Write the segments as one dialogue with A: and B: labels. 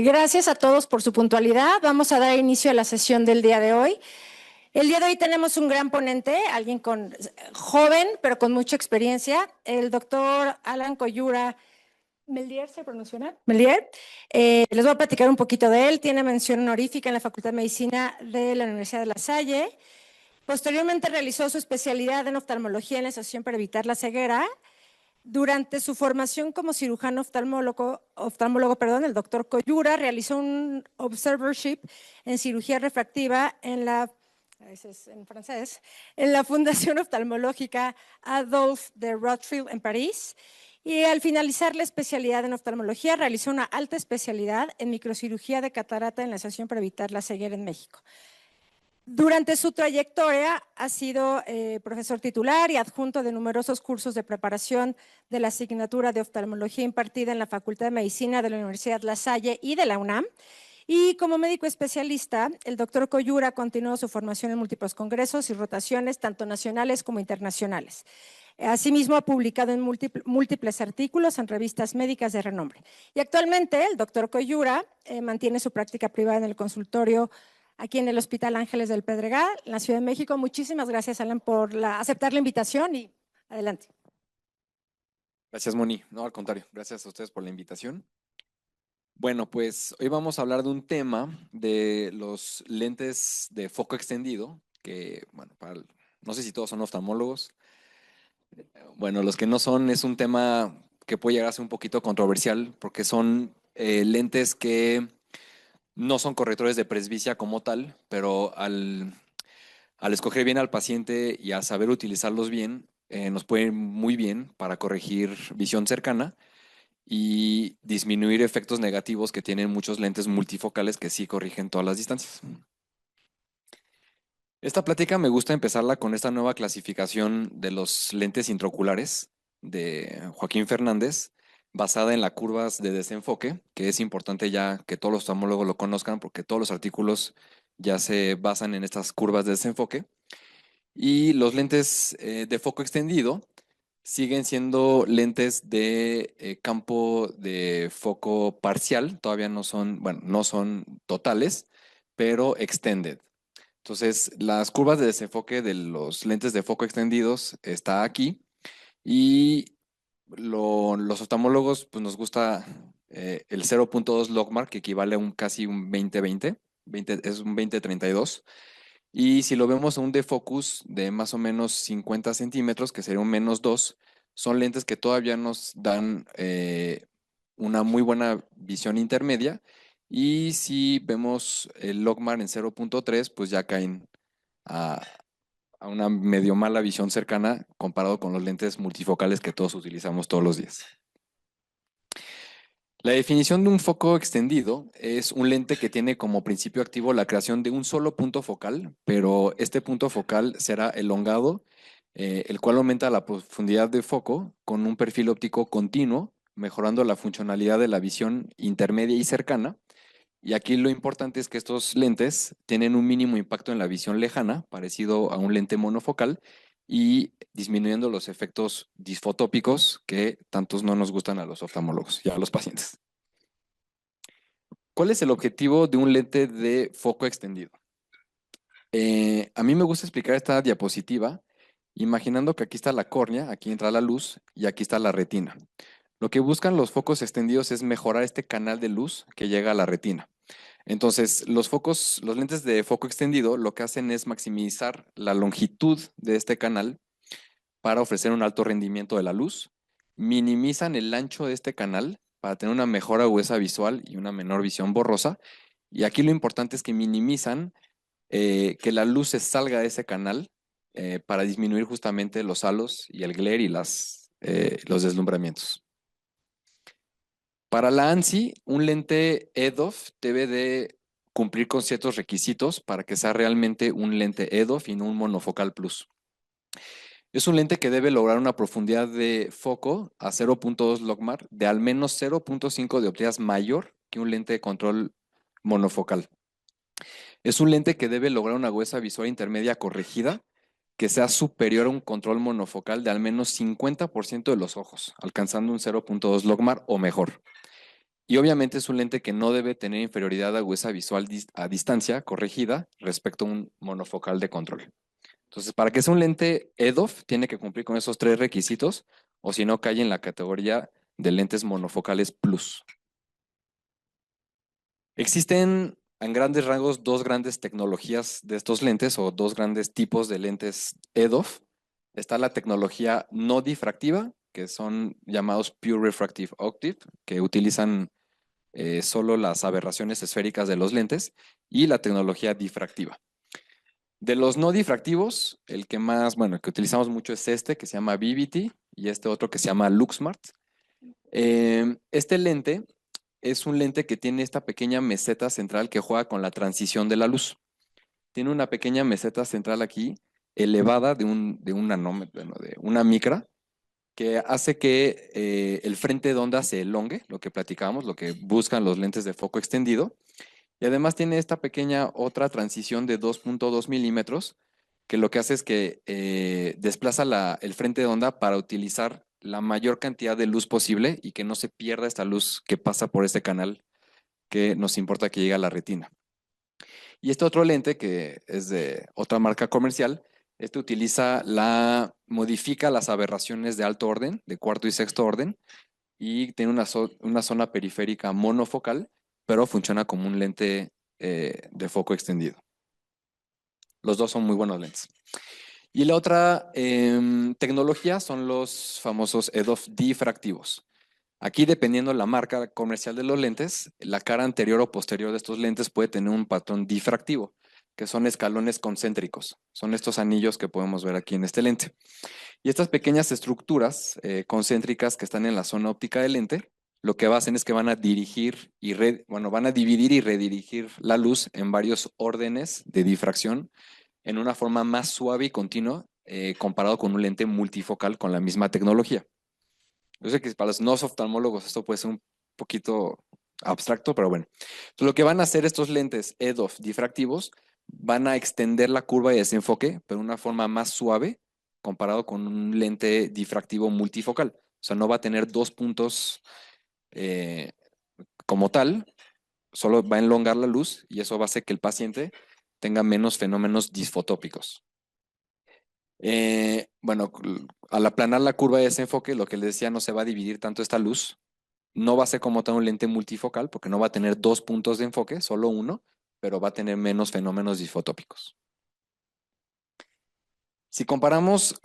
A: Gracias a todos por su puntualidad. Vamos a dar inicio a la sesión del día de hoy. El día de hoy tenemos un gran ponente, alguien joven, pero con mucha experiencia, el doctor Alan Coyura Melier, ¿se pronuncia? Melier. Les voy a platicar un poquito de él. Tiene mención honorífica en la Facultad de Medicina de la Universidad de La Salle. Posteriormente realizó su especialidad en oftalmología en la Asociación para Evitar la Ceguera. Durante su formación como cirujano oftalmólogo, el doctor Coyura realizó un observership en cirugía refractiva en la Fundación Oftalmológica Adolphe de Rothschild en París. Y al finalizar la especialidad en oftalmología, realizó una alta especialidad en microcirugía de catarata en la Asociación para Evitar la Ceguera en México. Durante su trayectoria ha sido profesor titular y adjunto de numerosos cursos de preparación de la asignatura de oftalmología impartida en la Facultad de Medicina de la Universidad La Salle y de la UNAM. Y como médico especialista, el doctor Coyura continuó su formación en múltiples congresos y rotaciones, tanto nacionales como internacionales. Asimismo, ha publicado en múltiples artículos en revistas médicas de renombre. Y actualmente, el doctor Coyura mantiene su práctica privada en el consultorio aquí en el Hospital Ángeles del Pedregal, en la Ciudad de México. Muchísimas gracias, Alan, por aceptar la invitación y adelante.
B: Gracias, Moni. No, al contrario, gracias a ustedes por la invitación. Bueno, pues hoy vamos a hablar de un tema de los lentes de foco extendido, que, bueno, no sé si todos son oftalmólogos. Bueno, los que no son, es un tema que puede llegar a ser un poquito controversial porque son lentes que no son correctores de presbicia como tal, pero al escoger bien al paciente y a saber utilizarlos bien, nos puede ir muy bien para corregir visión cercana y disminuir efectos negativos que tienen muchos lentes multifocales que sí corrigen todas las distancias. Esta plática me gusta empezarla con esta nueva clasificación de los lentes intraoculares de Joaquín Fernández, basada en las curvas de desenfoque, que es importante ya que todos los oftalmólogos lo conozcan porque todos los artículos ya se basan en estas curvas de desenfoque. Y los lentes de foco extendido siguen siendo lentes de campo de foco parcial, todavía no son, bueno, no son totales, pero extended. Entonces, las curvas de desenfoque de los lentes de foco extendidos está aquí y los oftalmólogos pues nos gusta el 0.2 logmark, que equivale a casi un 20-20, es un 20-32. Y si lo vemos a un defocus de más o menos 50 centímetros, que sería un -2, son lentes que todavía nos dan una muy buena visión intermedia. Y si vemos el logmar en 0.3, pues ya caen a, a una medio mala visión cercana comparado con los lentes multifocales que todos utilizamos todos los días. La definición de un foco extendido es un lente que tiene como principio activo la creación de un solo punto focal, pero este punto focal será elongado, el cual aumenta la profundidad de foco con un perfil óptico continuo, mejorando la funcionalidad de la visión intermedia y cercana. Y aquí lo importante es que estos lentes tienen un mínimo impacto en la visión lejana, parecido a un lente monofocal, y disminuyendo los efectos disfotópicos que tantos no nos gustan a los oftalmólogos y a los pacientes. ¿Cuál es el objetivo de un lente de foco extendido? A mí me gusta explicar esta diapositiva imaginando que aquí está la córnea, aquí entra la luz y aquí está la retina. Lo que buscan los focos extendidos es mejorar este canal de luz que llega a la retina. Entonces, los lentes de foco extendido lo que hacen es maximizar la longitud de este canal para ofrecer un alto rendimiento de la luz, minimizan el ancho de este canal para tener una mejor agudeza visual y una menor visión borrosa. Y aquí lo importante es que minimizan que la luz se salga de ese canal para disminuir justamente los halos y el glare y los deslumbramientos. Para la ANSI, un lente EDOF debe de cumplir con ciertos requisitos para que sea realmente un lente EDOF y no un monofocal plus. Es un lente que debe lograr una profundidad de foco a 0.2 logmar de al menos 0.5 dioptrías mayor que un lente de control monofocal. Es un lente que debe lograr una agudeza visual intermedia corregida que sea superior a un control monofocal de al menos 50% de los ojos, alcanzando un 0.2 logmar o mejor. Y obviamente es un lente que no debe tener inferioridad agudeza visual a distancia corregida respecto a un monofocal de control. Entonces, para que sea un lente EDOF, tiene que cumplir con esos tres requisitos, o si no, cae en la categoría de lentes monofocales plus. Existen en grandes rasgos dos grandes tecnologías de estos lentes o dos grandes tipos de lentes EDOF. Está la tecnología no difractiva, que son llamados Pure Refractive Optic, que utilizan solo las aberraciones esféricas de los lentes, y la tecnología difractiva. De los no difractivos, el que más, bueno, el que utilizamos mucho es este, que se llama Vivity, y este otro que se llama LuxSmart. Este lente es un lente que tiene esta pequeña meseta central que juega con la transición de la luz. Tiene una pequeña meseta central aquí, elevada de un nanómetro, bueno, de una micra, que hace que el frente de onda se elongue, lo que platicábamos, lo que buscan los lentes de foco extendido. Y además tiene esta pequeña otra transición de 2.2 milímetros, que lo que hace es que desplaza el frente de onda para utilizar la mayor cantidad de luz posible y que no se pierda esta luz que pasa por este canal que nos importa que llegue a la retina. Y este otro lente, que es de otra marca comercial, este modifica las aberraciones de alto orden, de cuarto y sexto orden, y tiene una zona periférica monofocal, pero funciona como un lente de foco extendido. Los dos son muy buenos lentes. Y la otra tecnología son los famosos EDOF difractivos. Aquí, dependiendo de la marca comercial de los lentes, la cara anterior o posterior de estos lentes puede tener un patrón difractivo, que son escalones concéntricos. Son estos anillos que podemos ver aquí en este lente. Y estas pequeñas estructuras concéntricas que están en la zona óptica del lente, lo que hacen es que van a dirigir van a dividir y redirigir la luz en varios órdenes de difracción en una forma más suave y continua comparado con un lente multifocal con la misma tecnología. Yo sé que para los no oftalmólogos esto puede ser un poquito abstracto, pero bueno. Entonces, lo que van a hacer estos lentes EDOF difractivos, van a extender la curva de desenfoque, pero de una forma más suave comparado con un lente difractivo multifocal. O sea, no va a tener dos puntos eh, como tal, solo va a elongar la luz y eso va a hacer que el paciente tenga menos fenómenos disfotópicos. Bueno, al aplanar la curva de desenfoque, lo que les decía, no se va a dividir tanto esta luz. No va a ser como tal un lente multifocal, porque no va a tener dos puntos de enfoque, solo uno, pero va a tener menos fenómenos disfotópicos. Si comparamos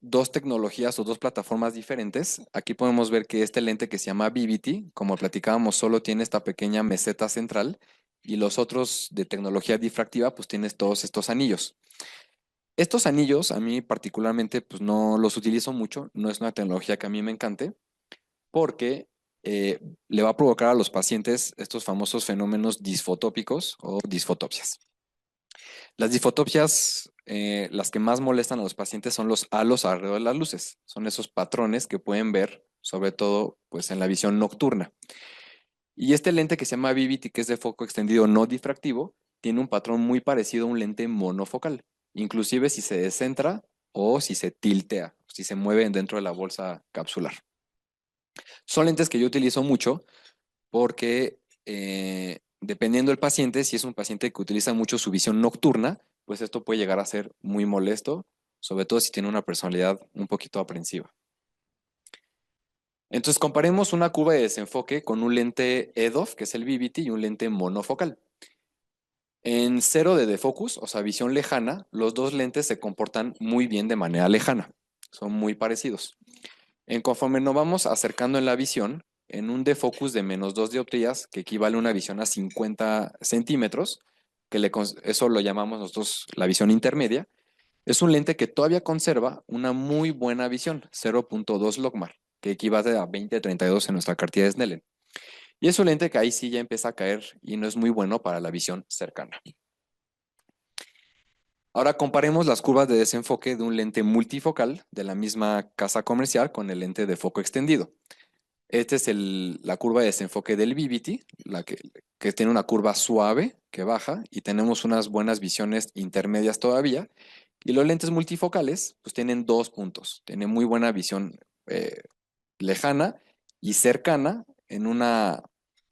B: dos tecnologías o dos plataformas diferentes, aquí podemos ver que este lente que se llama Vivity, como platicábamos, solo tiene esta pequeña meseta central y los otros de tecnología difractiva, pues tienes todos estos anillos. Estos anillos, a mí particularmente, pues no los utilizo mucho, no es una tecnología que a mí me encante, porque le va a provocar a los pacientes estos famosos fenómenos disfotópicos o disfotopsias. Las disfotopsias, las que más molestan a los pacientes son los halos alrededor de las luces. Son esos patrones que pueden ver, sobre todo pues, en la visión nocturna. Y este lente que se llama Vivity, que es de foco extendido no difractivo, tiene un patrón muy parecido a un lente monofocal, inclusive si se descentra o si se tiltea, si se mueve dentro de la bolsa capsular. Son lentes que yo utilizo mucho porque dependiendo del paciente, si es un paciente que utiliza mucho su visión nocturna, pues esto puede llegar a ser muy molesto, sobre todo si tiene una personalidad un poquito aprensiva. Entonces comparemos una curva de desenfoque con un lente EDOF, que es el Vivity, y un lente monofocal. En cero de defocus, o sea, visión lejana, los dos lentes se comportan muy bien de manera lejana. Son muy parecidos. Conforme nos vamos acercando en la visión, en un defocus de menos 2 dioptrías, que equivale a una visión a 50 centímetros, eso lo llamamos nosotros la visión intermedia, es un lente que todavía conserva una muy buena visión, 0.2 logmar, que equivale a 20/32 en nuestra cartilla de Snellen. Y es un lente que ahí sí ya empieza a caer y no es muy bueno para la visión cercana. Ahora comparemos las curvas de desenfoque de un lente multifocal de la misma casa comercial con el lente de foco extendido. Esta es la curva de desenfoque del Vivity, que tiene una curva suave que baja y tenemos unas buenas visiones intermedias todavía. Y los lentes multifocales pues tienen dos puntos. Tienen muy buena visión lejana y cercana en una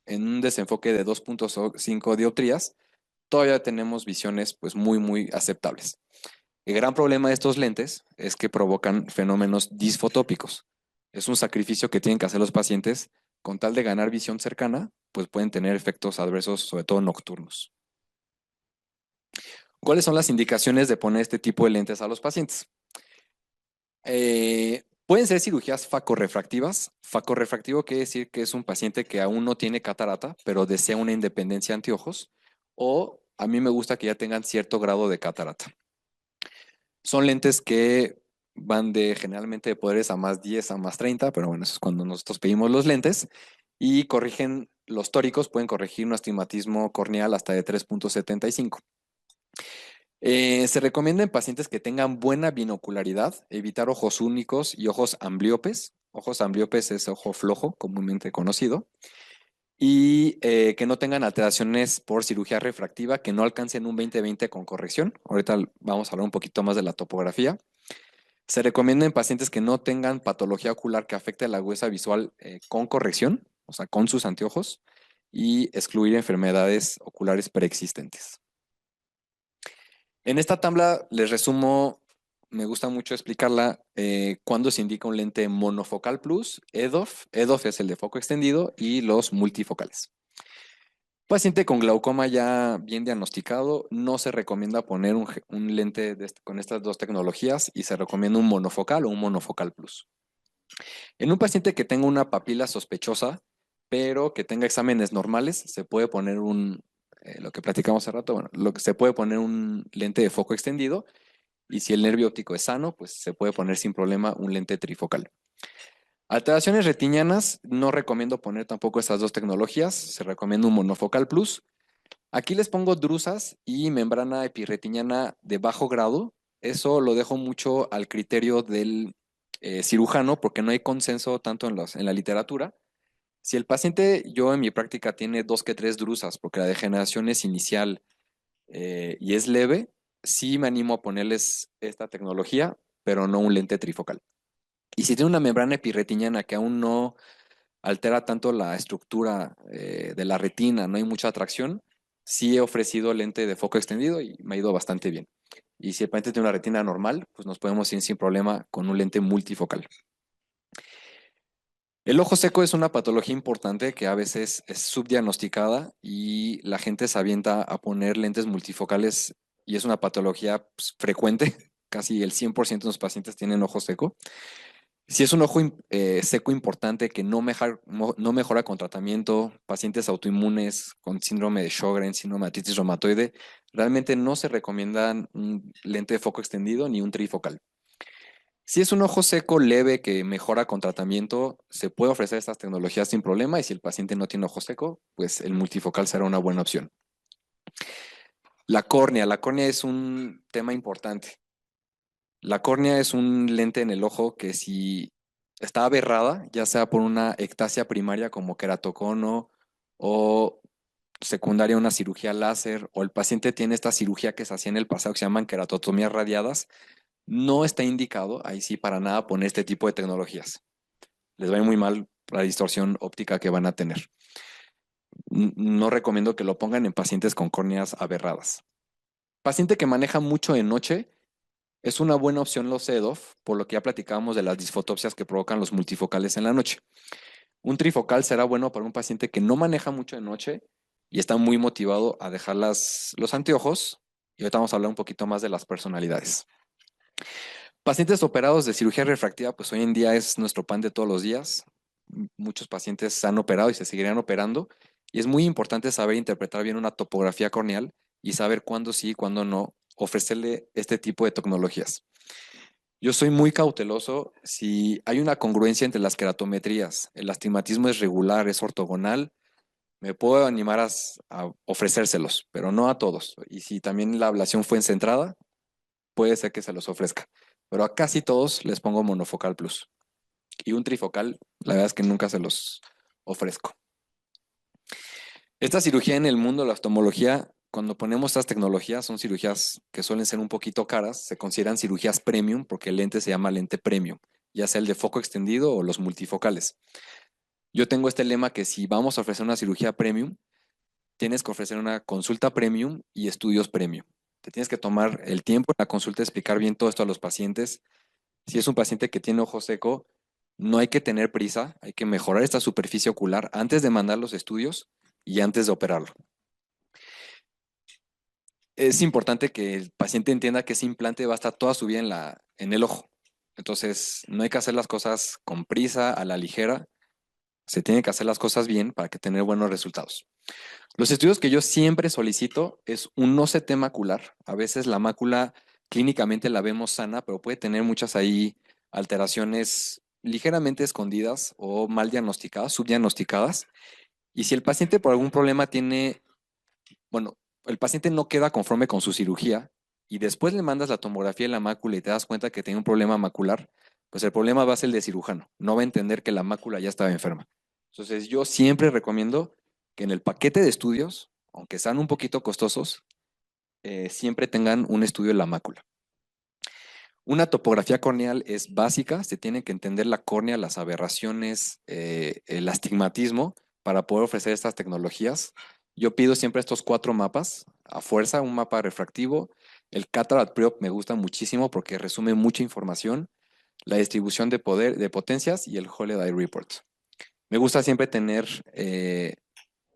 B: en un desenfoque de 2.5 dioptrías, todavía tenemos visiones pues muy aceptables. El gran problema de estos lentes es que provocan fenómenos disfotópicos. Es un sacrificio que tienen que hacer los pacientes con tal de ganar visión cercana, pues pueden tener efectos adversos, sobre todo nocturnos. ¿Cuáles son las indicaciones de poner este tipo de lentes a los pacientes? Pueden ser cirugías facorrefractivas. Facorrefractivo quiere decir que es un paciente que aún no tiene catarata, pero desea una independencia anteojos, o a mí me gusta que ya tengan cierto grado de catarata. Son lentes que van de generalmente de poderes a más 10 a más 30, pero bueno, eso es cuando nosotros pedimos los lentes, y corrigen los tóricos, pueden corregir un astigmatismo corneal hasta de 3.75. Se recomienda en pacientes que tengan buena binocularidad, evitar ojos únicos y ojos ambliopes. Ojos ambliopes es ojo flojo, comúnmente conocido, y que no tengan alteraciones por cirugía refractiva, que no alcancen un 20/20 con corrección. Ahorita vamos a hablar un poquito más de la topografía. Se recomienda en pacientes que no tengan patología ocular que afecte a la agudeza visual con corrección, o sea, con sus anteojos, y excluir enfermedades oculares preexistentes. En esta tabla les resumo, me gusta mucho explicarla, cuándo se indica un lente monofocal plus, EDOF. EDOF es el de foco extendido, y los multifocales. Paciente con glaucoma ya bien diagnosticado, no se recomienda poner un lente con estas dos tecnologías, y se recomienda un monofocal o un monofocal plus. En un paciente que tenga una papila sospechosa, pero que tenga exámenes normales, se puede poner lo que platicamos hace rato, bueno, se puede poner un lente de foco extendido, y si el nervio óptico es sano, pues se puede poner sin problema un lente trifocal. Alteraciones retinianas, no recomiendo poner tampoco estas dos tecnologías, se recomienda un monofocal plus. Aquí les pongo drusas y membrana epirretiniana de bajo grado. Eso lo dejo mucho al criterio del cirujano, porque no hay consenso tanto en la literatura. Si el paciente, yo en mi práctica, tiene 2 que 3 drusas, porque la degeneración es inicial y es leve, sí me animo a ponerles esta tecnología, pero no un lente trifocal. Y si tiene una membrana epirretiniana que aún no altera tanto la estructura de la retina, no hay mucha atracción, sí he ofrecido lente de foco extendido y me ha ido bastante bien. Y si el paciente tiene una retina normal, pues nos podemos ir sin problema con un lente multifocal. El ojo seco es una patología importante que a veces es subdiagnosticada, y la gente se avienta a poner lentes multifocales, y es una patología pues, frecuente. Casi el 100% de los pacientes tienen ojo seco. Si es un ojo seco importante que no mejora con tratamiento, pacientes autoinmunes con síndrome de Sjögren, síndrome de artritis reumatoide, realmente no se recomiendan un lente de foco extendido ni un trifocal. Si es un ojo seco leve que mejora con tratamiento, se puede ofrecer estas tecnologías sin problema, y si el paciente no tiene ojo seco, pues el multifocal será una buena opción. La córnea es un tema importante. La córnea es un lente en el ojo que, si está aberrada, ya sea por una ectasia primaria como queratocono, o secundaria una cirugía láser, o el paciente tiene esta cirugía que se hacía en el pasado que se llaman queratotomías radiadas, no está indicado ahí sí para nada poner este tipo de tecnologías. Les va a ir muy mal la distorsión óptica que van a tener. No recomiendo que lo pongan en pacientes con córneas aberradas. Paciente que maneja mucho de noche, es una buena opción los EDOF, por lo que ya platicábamos de las disfotopsias que provocan los multifocales en la noche. Un trifocal será bueno para un paciente que no maneja mucho de noche y está muy motivado a dejar los anteojos, y ahorita vamos a hablar un poquito más de las personalidades. Pacientes operados de cirugía refractiva, pues hoy en día es nuestro pan de todos los días. Muchos pacientes se han operado y se seguirán operando, y es muy importante saber interpretar bien una topografía corneal y saber cuándo sí y cuándo no ofrecerle este tipo de tecnologías. Yo soy muy cauteloso si hay una congruencia entre las queratometrías, el astigmatismo es regular, es ortogonal, me puedo animar a ofrecérselos, pero no a todos. Y si también la ablación fue centrada, puede ser que se los ofrezca. Pero a casi todos les pongo monofocal plus. Y un trifocal, la verdad es que nunca se los ofrezco. Esta cirugía en el mundo de la oftalmología, cuando ponemos estas tecnologías, son cirugías que suelen ser un poquito caras, se consideran cirugías premium porque el lente se llama lente premium, ya sea el de foco extendido o los multifocales. Yo tengo este lema que si vamos a ofrecer una cirugía premium, tienes que ofrecer una consulta premium y estudios premium. Te tienes que tomar el tiempo en la consulta, explicar bien todo esto a los pacientes. Si es un paciente que tiene ojo seco, no hay que tener prisa, hay que mejorar esta superficie ocular antes de mandar los estudios y antes de operarlo. Es importante que el paciente entienda que ese implante va a estar toda su vida en el ojo. Entonces, no hay que hacer las cosas con prisa, a la ligera. Se tienen que hacer las cosas bien para que tener buenos resultados. Los estudios que yo siempre solicito es un OCT macular. A veces la mácula clínicamente la vemos sana, pero puede tener muchas ahí alteraciones ligeramente escondidas o mal diagnosticadas, subdiagnosticadas. Y si el paciente por algún problema tiene, bueno, el paciente no queda conforme con su cirugía y después le mandas la tomografía de la mácula y te das cuenta que tiene un problema macular, pues el problema va a ser el de cirujano. No va a entender que la mácula ya estaba enferma. Entonces yo siempre recomiendo que en el paquete de estudios, aunque sean un poquito costosos, siempre tengan un estudio de la mácula. Una topografía corneal es básica, se tiene que entender la córnea, las aberraciones, el astigmatismo para poder ofrecer estas tecnologías. Yo pido siempre estos 4 mapas, a fuerza, un mapa refractivo. El Cataract Preop me gusta muchísimo porque resume mucha información, la distribución de poder, de potencias y el Holiday Report. Me gusta siempre tener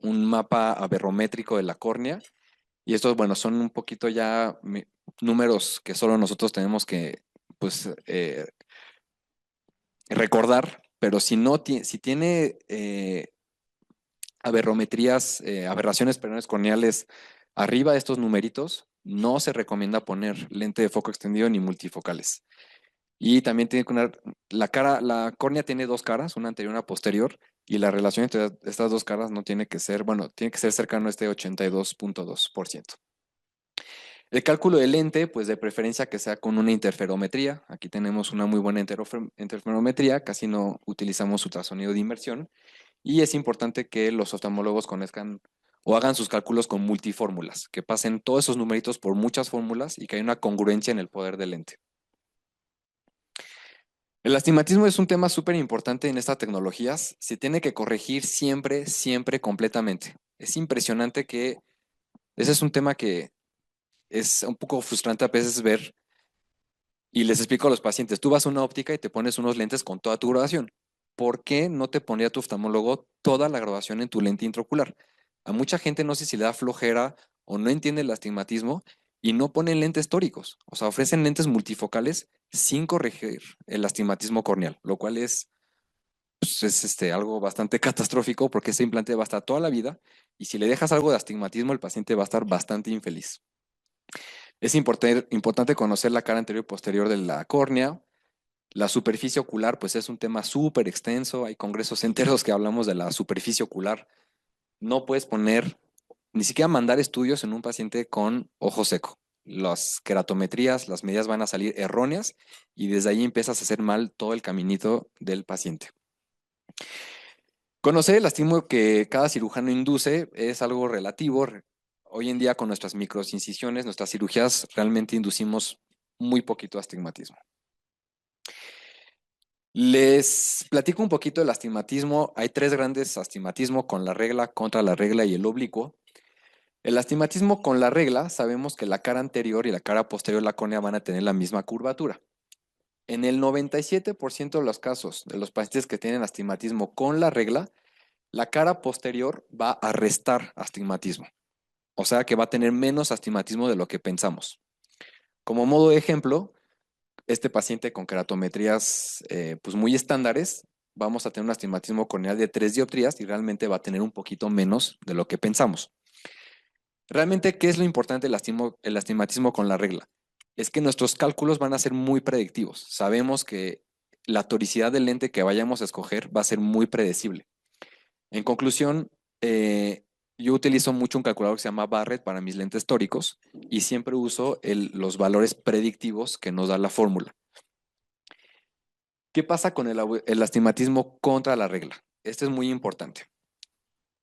B: un mapa aberrométrico de la córnea y estos, bueno, son un poquito ya números que solo nosotros tenemos que, pues, recordar, pero si no, si tiene aberrometrías, aberraciones peroneales corneales arriba de estos numeritos, no se recomienda poner lente de foco extendido ni multifocales. Y también tiene que la córnea tiene 2 caras, una anterior y una posterior, y la relación entre estas 2 caras no tiene que ser, bueno, tiene que ser cercano a este 82.2%. El cálculo de lente, pues de preferencia que sea con una interferometría. Aquí tenemos una muy buena interferometría, casi no utilizamos ultrasonido de inmersión. Y es importante que los oftalmólogos conozcan o hagan sus cálculos con multifórmulas, que pasen todos esos numeritos por muchas fórmulas y que haya una congruencia en el poder del lente. El astigmatismo es un tema súper importante en estas tecnologías. Se tiene que corregir siempre, siempre completamente. Es impresionante que ese es un tema que es un poco frustrante a veces ver y les explico a los pacientes, tú vas a una óptica y te pones unos lentes con toda tu graduación. ¿Por qué no te pondría tu oftalmólogo toda la graduación en tu lente intraocular? A mucha gente no sé si le da flojera o no entiende el astigmatismo y no ponen lentes tóricos. O sea, ofrecen lentes multifocales sin corregir el astigmatismo corneal, lo cual es, pues, algo bastante catastrófico porque ese implante va a estar toda la vida y si le dejas algo de astigmatismo, el paciente va a estar bastante infeliz. Es importante conocer la cara anterior y posterior de la córnea. La superficie ocular, pues es un tema súper extenso. Hay congresos enteros que hablamos de la superficie ocular. No puedes poner, ni siquiera mandar estudios en un paciente con ojo seco. Las queratometrías, las medidas van a salir erróneas y desde ahí empiezas a hacer mal todo el caminito del paciente. Conocer el astigma que cada cirujano induce es algo relativo. Hoy en día con nuestras microincisiones, nuestras cirugías, realmente inducimos muy poquito astigmatismo. Les platico un poquito del astigmatismo. Hay 3 grandes astigmatismos con la regla, contra la regla y el oblicuo. El astigmatismo con la regla, sabemos que la cara anterior y la cara posterior de la córnea van a tener la misma curvatura. En el 97% de los casos de los pacientes que tienen astigmatismo con la regla, la cara posterior va a restar astigmatismo. O sea que va a tener menos astigmatismo de lo que pensamos. Como modo de ejemplo, este paciente con keratometrías pues muy estándares, vamos a tener un astigmatismo corneal de 3 dioptrías y realmente va a tener un poquito menos de lo que pensamos. Realmente, ¿qué es lo importante del el astigmatismo con la regla? Es que nuestros cálculos van a ser muy predictivos. Sabemos que la toricidad del lente que vayamos a escoger va a ser muy predecible. En conclusión, yo utilizo mucho un calculador que se llama Barrett para mis lentes tóricos y siempre uso los valores predictivos que nos da la fórmula. ¿Qué pasa con el astigmatismo contra la regla? Esto es muy importante.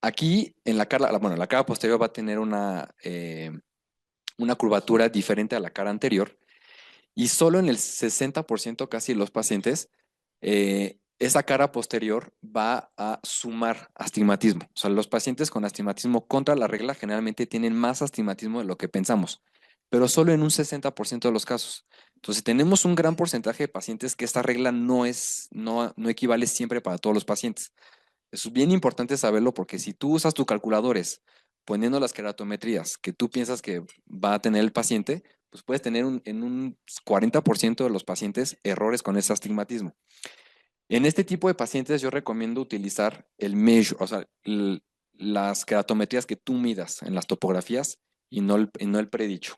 B: Aquí en la cara, bueno, la cara posterior va a tener una curvatura diferente a la cara anterior y solo en el 60% casi de los pacientes esa cara posterior va a sumar astigmatismo. O sea, los pacientes con astigmatismo contra la regla generalmente tienen más astigmatismo de lo que pensamos, pero solo en un 60% de los casos. Entonces, tenemos un gran porcentaje de pacientes que esta regla no equivale siempre para todos los pacientes. Es bien importante saberlo porque si tú usas tus calculadores poniendo las queratometrías que tú piensas que va a tener el paciente, pues puedes tener en un 40% de los pacientes errores con ese astigmatismo. En este tipo de pacientes yo recomiendo utilizar el measure, o sea, las queratometrías que tú midas en las topografías y no el predicho.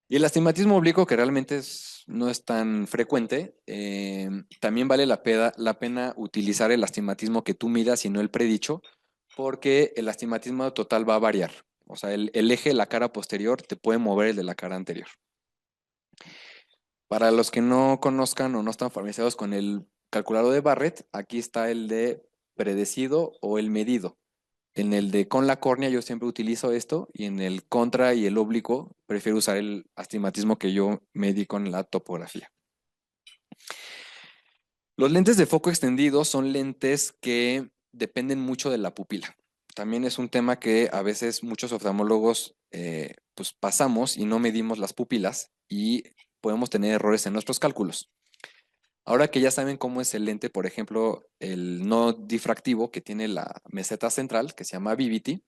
B: Y el astigmatismo oblicuo, que realmente no es tan frecuente, también vale la pena utilizar el astigmatismo que tú midas y no el predicho, porque el astigmatismo total va a variar. O sea, el eje de la cara posterior te puede mover el de la cara anterior. Para los que no conozcan o no están familiarizados con el calculador de Barrett, aquí está el de predecido o el medido. En el de con la córnea yo siempre utilizo esto y en el contra y el oblicuo prefiero usar el astigmatismo que yo medí con la topografía. Los lentes de foco extendido son lentes que dependen mucho de la pupila. También es un tema que a veces muchos oftalmólogos pues pasamos y no medimos las pupilas y podemos tener errores en nuestros cálculos. Ahora que ya saben cómo es el lente, por ejemplo, el no difractivo que tiene la meseta central, que se llama Vivity,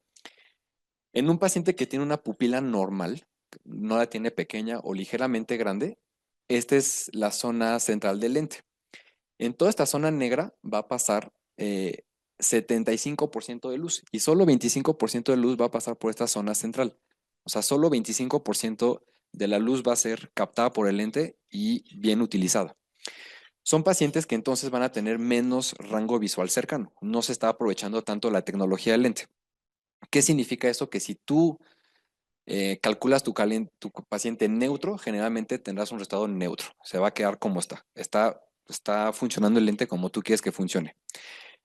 B: en un paciente que tiene una pupila normal, no la tiene pequeña o ligeramente grande, esta es la zona central del lente. En toda esta zona negra va a pasar 75% de luz y solo 25% de luz va a pasar por esta zona central. O sea, solo 25% de la luz va a ser captada por el lente y bien utilizada. Son pacientes que entonces van a tener menos rango visual cercano. No se está aprovechando tanto la tecnología del lente. ¿Qué significa eso? Que si tú calculas tu paciente neutro, generalmente tendrás un resultado neutro. Se va a quedar como está. Está funcionando el lente como tú quieres que funcione.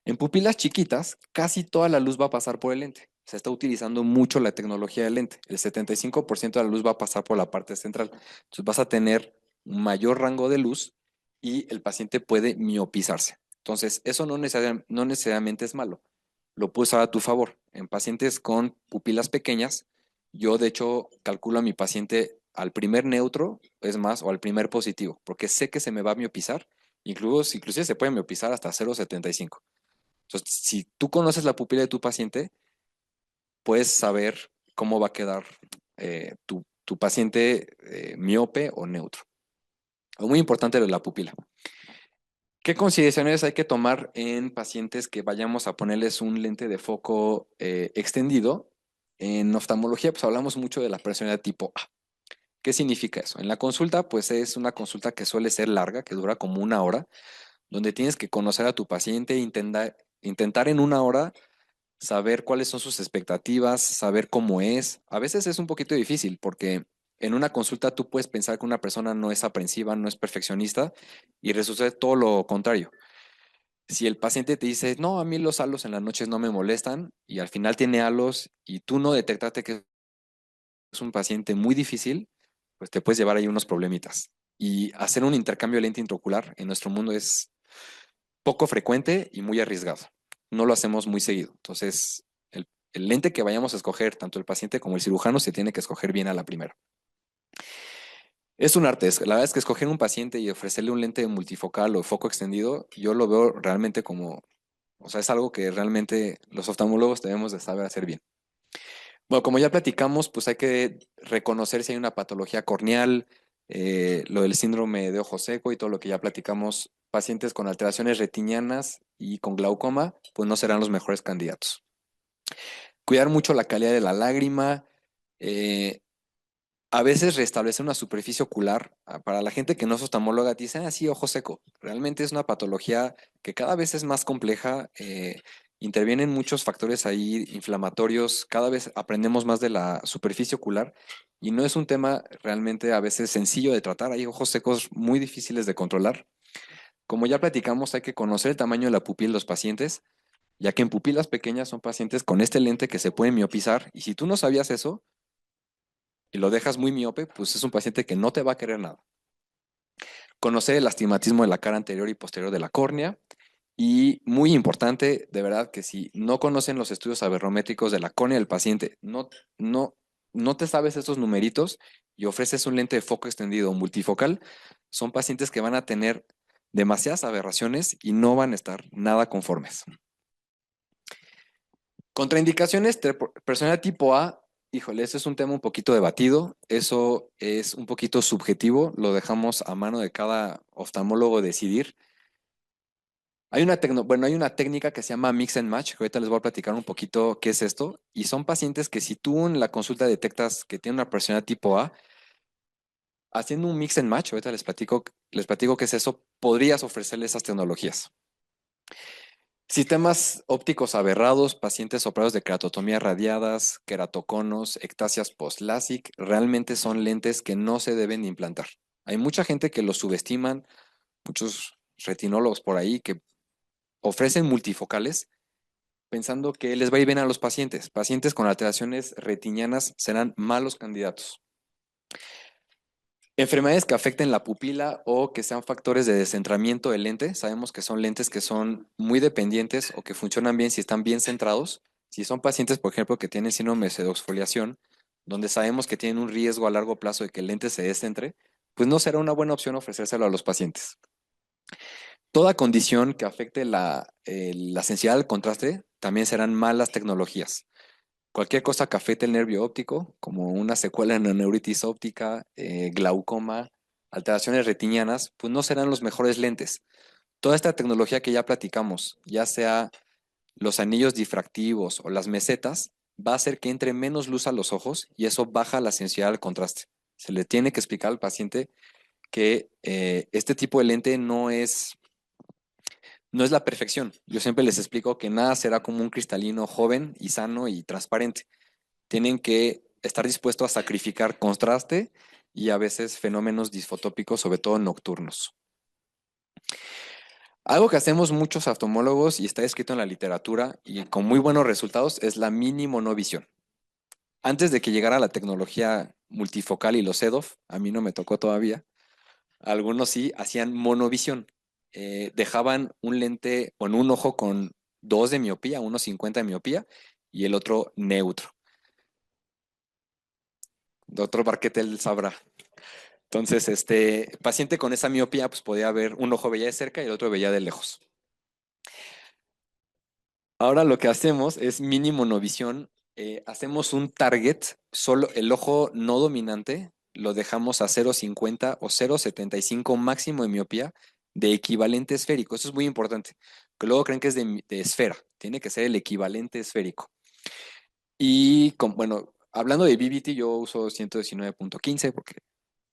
B: En pupilas chiquitas, casi toda la luz va a pasar por el lente. Se está utilizando mucho la tecnología del lente. El 75% de la luz va a pasar por la parte central. Entonces vas a tener un mayor rango de luz y el paciente puede miopizarse. Entonces, eso no necesariamente es malo. Lo puedes usar a tu favor. En pacientes con pupilas pequeñas, yo de hecho calculo a mi paciente al primer neutro, es más, o al primer positivo, porque sé que se me va a miopizar. Inclusive se puede miopizar hasta 0,75. Entonces, si tú conoces la pupila de tu paciente, puedes saber cómo va a quedar tu paciente miope o neutro. Muy importante lo de la pupila. ¿Qué consideraciones hay que tomar en pacientes que vayamos a ponerles un lente de foco extendido? En oftalmología, pues hablamos mucho de la personalidad tipo A. ¿Qué significa eso? En la consulta, pues es una consulta que suele ser larga, que dura como una hora, donde tienes que conocer a tu paciente e intentar en una hora saber cuáles son sus expectativas, saber cómo es. A veces es un poquito difícil porque en una consulta tú puedes pensar que una persona no es aprensiva, no es perfeccionista y resulta todo lo contrario. Si el paciente te dice, no, a mí los halos en las noches no me molestan y al final tiene halos y tú no detectaste que es un paciente muy difícil, pues te puedes llevar ahí unos problemitas. Y hacer un intercambio de lente intraocular en nuestro mundo es poco frecuente y muy arriesgado. No lo hacemos muy seguido. Entonces, el lente que vayamos a escoger, tanto el paciente como el cirujano, se tiene que escoger bien a la primera. Es un arte. La verdad es que escoger un paciente y ofrecerle un lente multifocal o foco extendido, yo lo veo realmente como, o sea, es algo que realmente los oftalmólogos debemos de saber hacer bien. Bueno, como ya platicamos, pues hay que reconocer si hay una patología corneal, lo del síndrome de ojo seco y todo lo que ya platicamos. Pacientes con alteraciones retinianas y con glaucoma, pues no serán los mejores candidatos. Cuidar mucho la calidad de la lágrima. eh, a veces restablecer una superficie ocular. Para la gente que no es oftalmóloga, dicen así, ojo seco. Realmente es una patología que cada vez es más compleja. Intervienen muchos factores ahí inflamatorios. Cada vez aprendemos más de la superficie ocular y no es un tema realmente a veces sencillo de tratar. Hay ojos secos muy difíciles de controlar. Como ya platicamos, hay que conocer el tamaño de la pupila de los pacientes, ya que en pupilas pequeñas son pacientes con este lente que se pueden miopizar y si tú no sabías eso, y lo dejas muy miope, pues es un paciente que no te va a querer nada. Conocer el astigmatismo de la cara anterior y posterior de la córnea. Y muy importante, de verdad, que si no conocen los estudios saberrométricos de la córnea del paciente, no, no te sabes esos numeritos y ofreces un lente de foco extendido multifocal, son pacientes que van a tener demasiadas aberraciones y no van a estar nada conformes. Contraindicaciones, personalidad tipo A, híjole, ese es un tema un poquito debatido, eso es un poquito subjetivo, lo dejamos a mano de cada oftalmólogo decidir. Hay una técnica que se llama Mix and Match, que ahorita les voy a platicar un poquito qué es esto, y son pacientes que si tú en la consulta detectas que tienen una personalidad tipo A, haciendo un Mix and Match, ahorita les platico qué es eso, podrías ofrecerle esas tecnologías. Sistemas ópticos aberrados, pacientes operados de keratotomía radiadas, queratoconos, ectasias post-LASIK, realmente son lentes que no se deben implantar. Hay mucha gente que los subestiman, muchos retinólogos por ahí que ofrecen multifocales pensando que les va a ir bien a los pacientes. Pacientes con alteraciones retinianas serán malos candidatos. Enfermedades que afecten la pupila o que sean factores de descentramiento del lente. Sabemos que son lentes que son muy dependientes o que funcionan bien si están bien centrados. Si son pacientes, por ejemplo, que tienen síndrome de pseudoexfoliación, donde sabemos que tienen un riesgo a largo plazo de que el lente se descentre, pues no será una buena opción ofrecérselo a los pacientes. Toda condición que afecte la sensibilidad al contraste también serán malas tecnologías. Cualquier cosa que afecte el nervio óptico, como una secuela en la neuritis óptica, glaucoma, alteraciones retinianas, pues no serán los mejores lentes. Toda esta tecnología que ya platicamos, ya sea los anillos difractivos o las mesetas, va a hacer que entre menos luz a los ojos y eso baja la sensibilidad al contraste. Se le tiene que explicar al paciente que este tipo de lente no es la perfección. Yo siempre les explico que nada será como un cristalino joven y sano y transparente. Tienen que estar dispuestos a sacrificar contraste y a veces fenómenos disfotópicos, sobre todo nocturnos. Algo que hacemos muchos oftalmólogos y está escrito en la literatura y con muy buenos resultados es la mini monovisión. Antes de que llegara la tecnología multifocal y los EDOF, a mí no me tocó todavía, algunos sí hacían monovisión. Dejaban un lente con un ojo con 2 de miopía, 1,50 de miopía y el otro neutro. Doctor Barquetel sabrá. Entonces, paciente con esa miopía, pues podía ver un ojo veía de cerca y el otro veía de lejos. Ahora lo que hacemos es mini monovisión. Hacemos un target, solo el ojo no dominante, lo dejamos a 0,50 o 0,75 máximo de miopía de equivalente esférico. Eso es muy importante, que luego creen que es de esfera, tiene que ser el equivalente esférico. Y bueno, hablando de BBT, yo uso 119.15 porque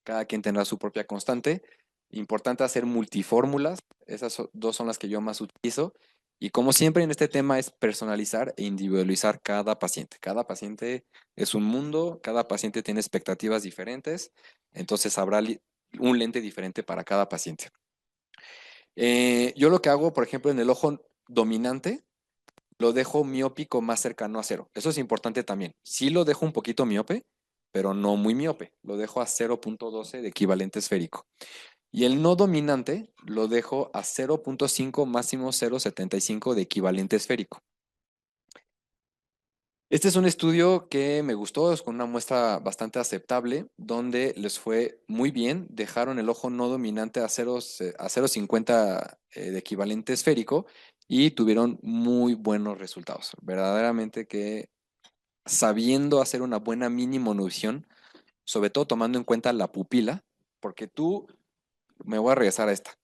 B: cada quien tendrá su propia constante. Importante hacer multifórmulas, esas dos son las que yo más utilizo. Y como siempre en este tema es personalizar e individualizar cada paciente. Cada paciente es un mundo, cada paciente tiene expectativas diferentes, entonces habrá un lente diferente para cada paciente. Yo lo que hago, por ejemplo, en el ojo dominante, lo dejo miópico más cercano a cero. Eso es importante también. Sí lo dejo un poquito miope, pero no muy miope. Lo dejo a 0,12 de equivalente esférico. Y el no dominante lo dejo a 0,5 máximo 0,75 de equivalente esférico. Este es un estudio que me gustó, es con una muestra bastante aceptable, donde les fue muy bien. Dejaron el ojo no dominante a 0,50 de equivalente esférico y tuvieron muy buenos resultados. Verdaderamente que sabiendo hacer una buena mini monovisión, sobre todo tomando en cuenta la pupila, porque me voy a regresar a esta.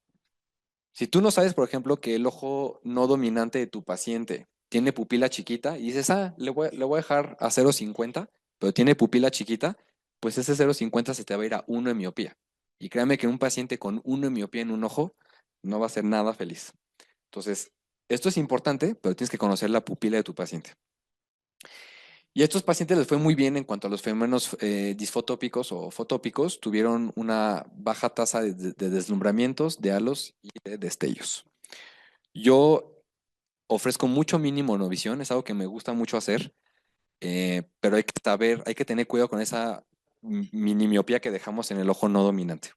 B: Si tú no sabes, por ejemplo, que el ojo no dominante de tu paciente tiene pupila chiquita y dices, le voy a dejar a 0,50, pero tiene pupila chiquita, pues ese 0,50 se te va a ir a 1 en miopía. Y créame que un paciente con 1 en miopía en un ojo no va a ser nada feliz. Entonces, esto es importante, pero tienes que conocer la pupila de tu paciente. Y a estos pacientes les fue muy bien en cuanto a los fenómenos disfotópicos o fotópicos, tuvieron una baja tasa de deslumbramientos, de halos y de destellos. Yo ofrezco mucho mini monovisión, es algo que me gusta mucho hacer, pero hay que tener cuidado con esa mini miopía que dejamos en el ojo no dominante.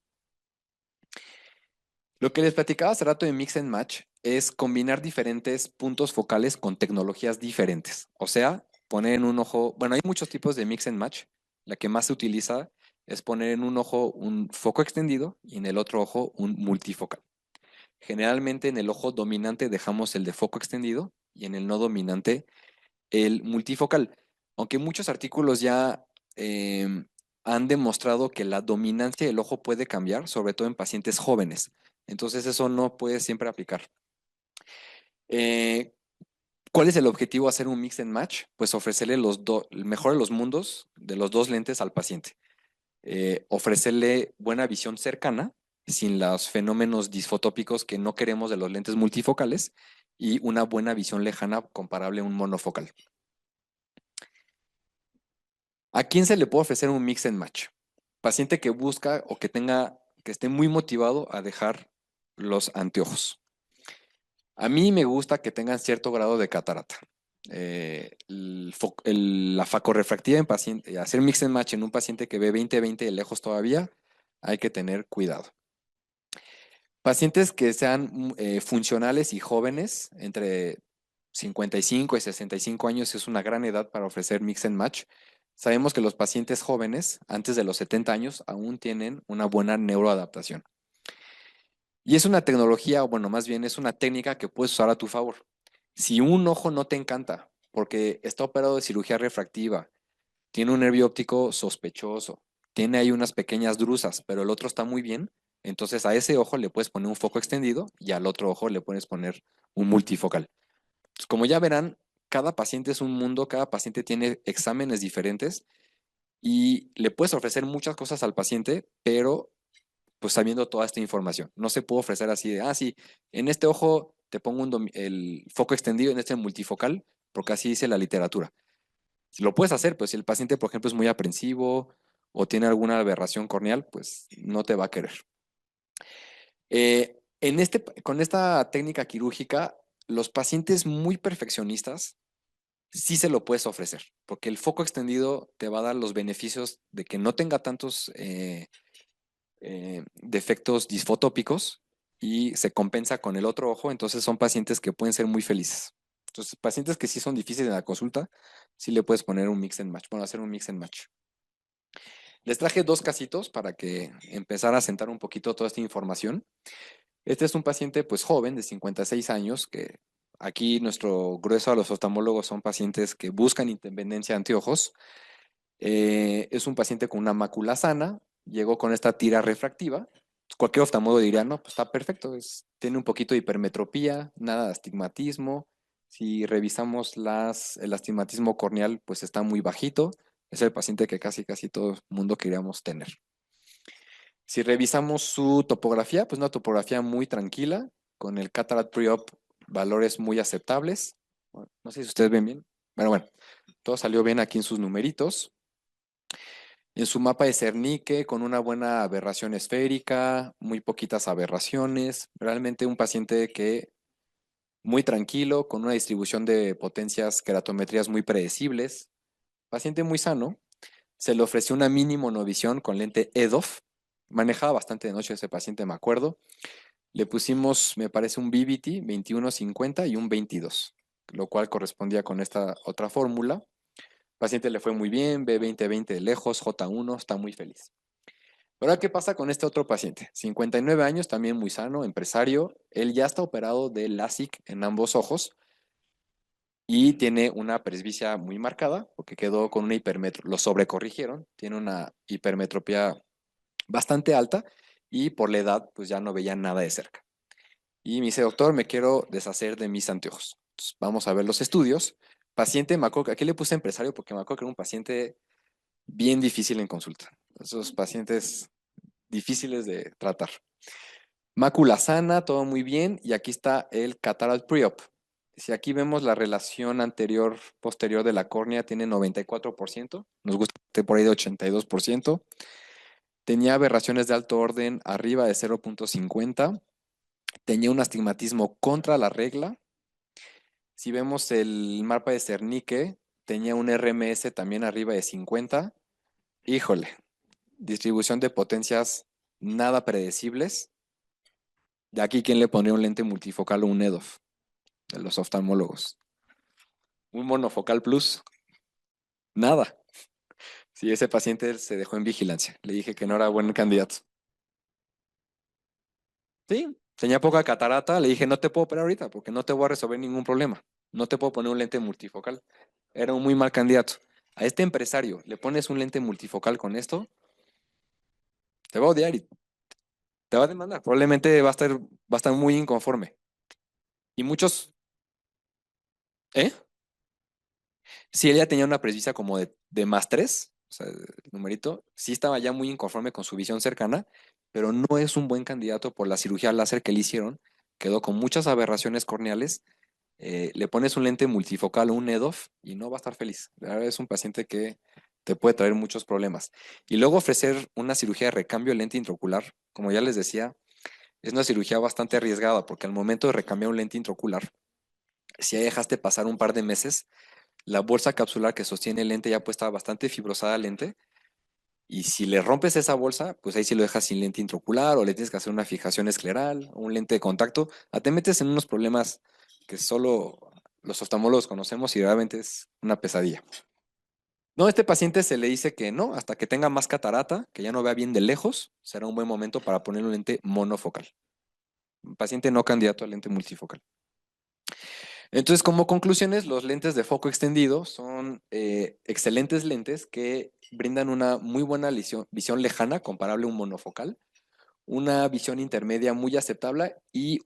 B: Lo que les platicaba hace rato de Mix and Match es combinar diferentes puntos focales con tecnologías diferentes. O sea, poner en un ojo, bueno, hay muchos tipos de Mix and Match. La que más se utiliza es poner en un ojo un foco extendido y en el otro ojo un multifocal. Generalmente en el ojo dominante dejamos el de foco extendido y en el no dominante el multifocal. Aunque muchos artículos ya han demostrado que la dominancia del ojo puede cambiar, sobre todo en pacientes jóvenes. Entonces eso no puede siempre aplicar. Eh, ¿Cuál es el objetivo de hacer un mix and match? Pues ofrecerle el mejor de los mundos de los dos lentes al paciente. Ofrecerle buena visión cercana, sin los fenómenos disfotópicos que no queremos de los lentes multifocales, y una buena visión lejana comparable a un monofocal. ¿A quién se le puede ofrecer un mix and match? Paciente que busca o que esté muy motivado a dejar los anteojos. A mí me gusta que tengan cierto grado de catarata. La facorrefractiva en paciente, hacer mix and match en un paciente que ve 20-20 de lejos todavía, hay que tener cuidado. Pacientes que sean funcionales y jóvenes, entre 55 y 65 años es una gran edad para ofrecer mix and match. Sabemos que los pacientes jóvenes, antes de los 70 años, aún tienen una buena neuroadaptación. Y es una tecnología, o bueno, más bien es una técnica que puedes usar a tu favor. Si un ojo no te encanta porque está operado de cirugía refractiva, tiene un nervio óptico sospechoso, tiene ahí unas pequeñas drusas, pero el otro está muy bien, entonces a ese ojo le puedes poner un foco extendido y al otro ojo le puedes poner un multifocal. Pues como ya verán, cada paciente es un mundo, cada paciente tiene exámenes diferentes y le puedes ofrecer muchas cosas al paciente, pero pues sabiendo toda esta información. No se puede ofrecer así de, sí, en este ojo te pongo el foco extendido, en este multifocal, porque así dice la literatura. Si lo puedes hacer, pues si el paciente, por ejemplo, es muy aprensivo o tiene alguna aberración corneal, pues no te va a querer. Con esta técnica quirúrgica, los pacientes muy perfeccionistas sí se lo puedes ofrecer, porque el foco extendido te va a dar los beneficios de que no tenga tantos defectos disfotópicos y se compensa con el otro ojo, entonces son pacientes que pueden ser muy felices. Entonces, pacientes que sí son difíciles en la consulta, sí le puedes poner un mix and match, bueno, hacer un mix and match. Les traje dos casitos para que empezara a sentar un poquito toda esta información. Este es un paciente pues joven de 56 años que aquí nuestro grueso a los oftalmólogos son pacientes que buscan independencia de anteojos. Es un paciente con una mácula sana, llegó con esta tira refractiva. Cualquier oftalmólogo diría, no, pues está perfecto, tiene un poquito de hipermetropía, nada de astigmatismo. Si revisamos el astigmatismo corneal, pues está muy bajito. Es el paciente que casi todo el mundo queríamos tener. Si revisamos su topografía, pues una topografía muy tranquila, con el cataract pre-op valores muy aceptables. Bueno, no sé si ustedes ven bien. Bueno, todo salió bien aquí en sus numeritos. En su mapa de Cernique, con una buena aberración esférica, muy poquitas aberraciones. Realmente un paciente que muy tranquilo, con una distribución de potencias queratometrías muy predecibles. Paciente muy sano. Se le ofreció una mini monovisión con lente EDOF. Manejaba bastante de noche ese paciente, me acuerdo. Le pusimos, me parece, un BBT 21-50 y un 22, lo cual correspondía con esta otra fórmula. Paciente le fue muy bien, ve 20-20 de lejos, J1, está muy feliz. Ahora, ¿qué pasa con este otro paciente? 59 años, también muy sano, empresario. Él ya está operado de LASIK en ambos ojos y tiene una presbicia muy marcada porque quedó con una hipermetropía, lo sobrecorrigieron, tiene una hipermetropía bastante alta y por la edad pues ya no veía nada de cerca. Y me dice, doctor, me quiero deshacer de mis anteojos. Entonces, vamos a ver los estudios. Paciente, me acuerdo, aquí le puse empresario porque me acuerdo que era un paciente bien difícil en consulta. Esos pacientes difíciles de tratar. Mácula sana, todo muy bien. Y aquí está el cataract pre-op. Si aquí vemos la relación anterior-posterior de la córnea, tiene 94%. Nos gusta que esté por ahí de 82%. Tenía aberraciones de alto orden arriba de 0.50. Tenía un astigmatismo contra la regla. Si vemos el mapa de Cernique, tenía un RMS también arriba de 50. Híjole, distribución de potencias nada predecibles. De aquí, ¿quién le pondría un lente multifocal o un EDOF? De los oftalmólogos. Un monofocal plus, nada. Sí, ese paciente se dejó en vigilancia. Le dije que no era buen candidato. Sí, tenía poca catarata. Le dije, no te puedo operar ahorita porque no te voy a resolver ningún problema. No te puedo poner un lente multifocal. Era un muy mal candidato. A este empresario le pones un lente multifocal con esto, te va a odiar y te va a demandar. Probablemente va a estar muy inconforme. Y muchos, ¿eh? Si él ya tenía una presbicia como de +3, o sea, el numerito, sí estaba ya muy inconforme con su visión cercana, pero no es un buen candidato por la cirugía láser que le hicieron. Quedó con muchas aberraciones corneales. Le pones un lente multifocal o un EDOF y no va a estar feliz. La verdad es un paciente que te puede traer muchos problemas. Y luego ofrecer una cirugía de recambio de lente intraocular, como ya les decía, es una cirugía bastante arriesgada porque al momento de recambiar un lente intraocular, si ya dejaste pasar un par de meses, la bolsa capsular que sostiene el lente ya puede estar bastante fibrosada al lente. Y si le rompes esa bolsa, pues ahí sí lo dejas sin lente intraocular o le tienes que hacer una fijación escleral o un lente de contacto. Te metes en unos problemas que solo los oftalmólogos conocemos y realmente es una pesadilla. No, a este paciente se le dice que no, hasta que tenga más catarata, que ya no vea bien de lejos, será un buen momento para poner un lente monofocal. Un paciente no candidato al lente multifocal. Entonces, como conclusiones, los lentes de foco extendido son excelentes lentes que brindan una muy buena visión lejana, comparable a un monofocal, una visión intermedia muy aceptable y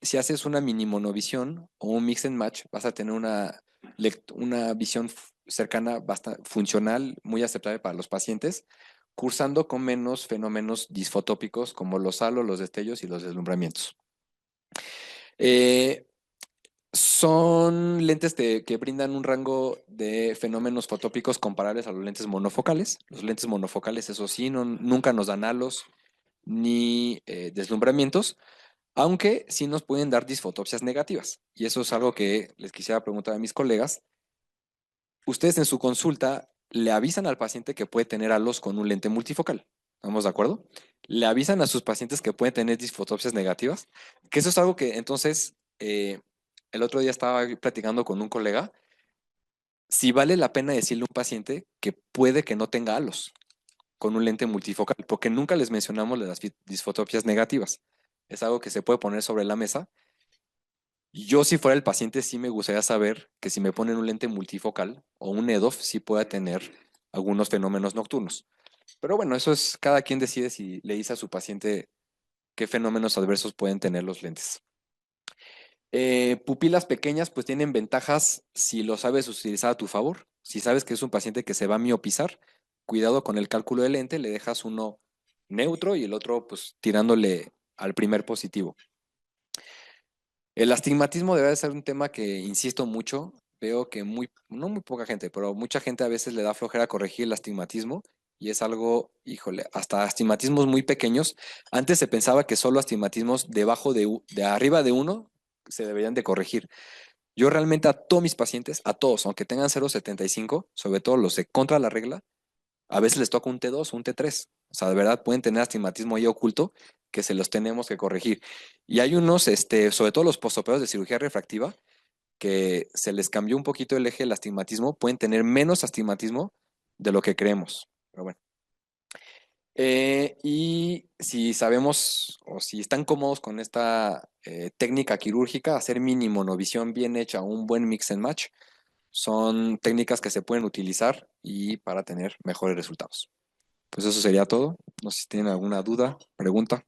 B: si haces una mini monovisión o un mix and match, vas a tener una visión cercana, bastante funcional, muy aceptable para los pacientes, cursando con menos fenómenos disfotópicos como los halos, los destellos y los deslumbramientos. Eh, Son lentes que brindan un rango de fenómenos fotópicos comparables a los lentes monofocales. Los lentes monofocales, eso sí, nunca nos dan halos ni deslumbramientos, aunque sí nos pueden dar disfotopsias negativas. Y eso es algo que les quisiera preguntar a mis colegas. Ustedes en su consulta le avisan al paciente que puede tener halos con un lente multifocal. ¿Estamos de acuerdo? Le avisan a sus pacientes que pueden tener disfotopsias negativas, que eso es algo que entonces el otro día estaba platicando con un colega si vale la pena decirle a un paciente que puede que no tenga halos con un lente multifocal, porque nunca les mencionamos las disfotopias negativas. Es algo que se puede poner sobre la mesa. Yo, si fuera el paciente, sí me gustaría saber que si me ponen un lente multifocal o un EDOF, sí pueda tener algunos fenómenos nocturnos. Pero bueno, eso es cada quien decide si le dice a su paciente qué fenómenos adversos pueden tener los lentes. Pupilas pequeñas, pues tienen ventajas si lo sabes utilizar a tu favor. Si sabes que es un paciente que se va a miopizar, cuidado con el cálculo del lente, le dejas uno neutro y el otro, pues, tirándole al primer positivo. El astigmatismo debe ser un tema que insisto mucho. Veo que no muy poca gente, pero mucha gente a veces le da flojera corregir el astigmatismo y es algo, híjole, hasta astigmatismos muy pequeños. Antes se pensaba que solo astigmatismos de arriba de uno se deberían de corregir. Yo realmente a todos mis pacientes, a todos, aunque tengan 0,75, sobre todo los de contra la regla, a veces les toca un T2 o un T3. O sea, de verdad pueden tener astigmatismo ahí oculto que se los tenemos que corregir. Y hay unos, sobre todo los postoperados de cirugía refractiva, que se les cambió un poquito el eje del astigmatismo, pueden tener menos astigmatismo de lo que creemos. Pero bueno. Y si sabemos o si están cómodos con esta técnica quirúrgica, hacer mini monovisión bien hecha, un buen mix and match, son técnicas que se pueden utilizar y para tener mejores resultados. Pues eso sería todo. No sé si tienen alguna duda, pregunta.